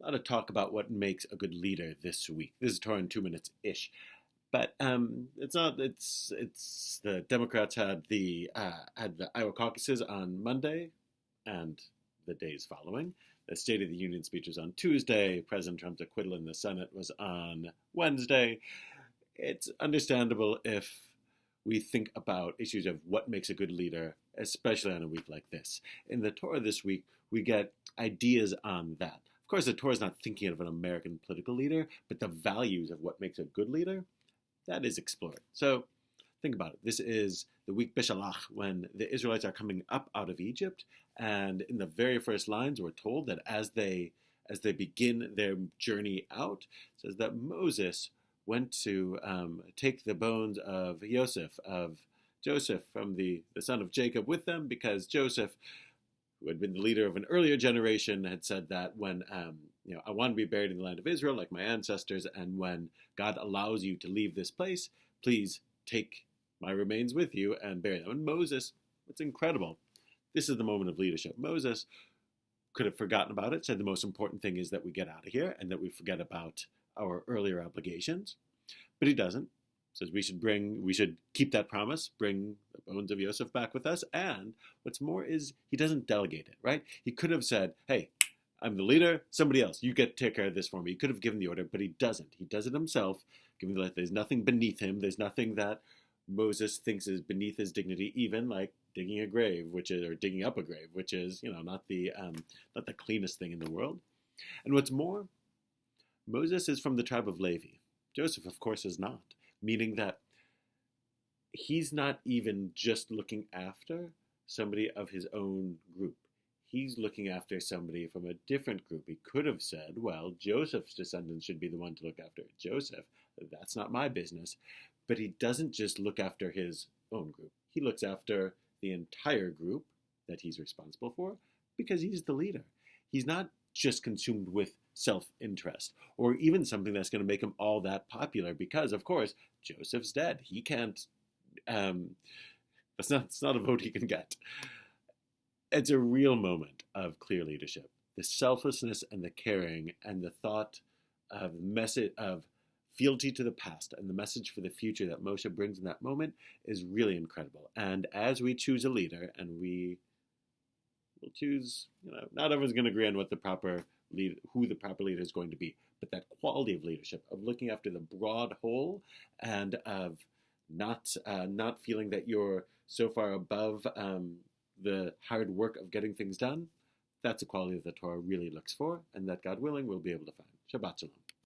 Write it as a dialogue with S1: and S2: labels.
S1: a lot of talk about what makes a good leader this week. This is Torah in 2 minutes-ish. But it's not. It's the Democrats had the Iowa caucuses on Monday, and the days following. The State of the Union speech was on Tuesday. President Trump's acquittal in the Senate was on Wednesday. It's understandable if we think about issues of what makes a good leader, especially on a week like this. In the Torah this week, we get ideas on that. Of course, the Torah is not thinking of an American political leader, but the values of what makes a good leader, that is explored. So think about it. This is the week Bishalach, when the Israelites are coming up out of Egypt, and in the very first lines, we're told that as they begin their journey out, it says that Moses went to take the bones of Joseph, from the son of Jacob, with them, because Joseph, who had been the leader of an earlier generation, had said that when I want to be buried in the land of Israel like my ancestors, and when God allows you to leave this place, please take my remains with you and bury them. And Moses, it's incredible. This is the moment of leadership. Moses could have forgotten about it, said the most important thing is that we get out of here and that we forget about our earlier obligations. But he doesn't. Says we should keep that promise, bring the bones of Joseph back with us. And what's more is he doesn't delegate it, right? He could have said, hey, I'm the leader, somebody else, you get to take care of this for me. He could have given the order, but he doesn't. He does it himself, given that there's nothing beneath him. There's nothing that Moses thinks is beneath his dignity, even like digging a grave, or digging up a grave, which is, not the cleanest thing in the world. And what's more, Moses is from the tribe of Levi. Joseph, of course, is not, meaning that he's not even just looking after somebody of his own group. He's looking after somebody from a different group. He could have said, well, Joseph's descendants should be the one to look after Joseph. That's not my business. But he doesn't just look after his own group. He looks after the entire group that he's responsible for, because he's the leader. He's not just consumed with self-interest, or even something that's going to make him all that popular, because, of course, Joseph's dead. He can't, it's not a vote he can get. It's a real moment of clear leadership. The selflessness and the caring and the thought of message of fealty to the past and the message for the future that Moshe brings in that moment is really incredible. And as we choose a leader, and we will choose, not everyone's going to agree on what the proper lead, who the proper leader is going to be, but that quality of leadership, of looking after the broad whole, and of not feeling that you're so far above the hard work of getting things done, that's a quality that the Torah really looks for, and that, God willing, we'll be able to find. Shabbat Shalom.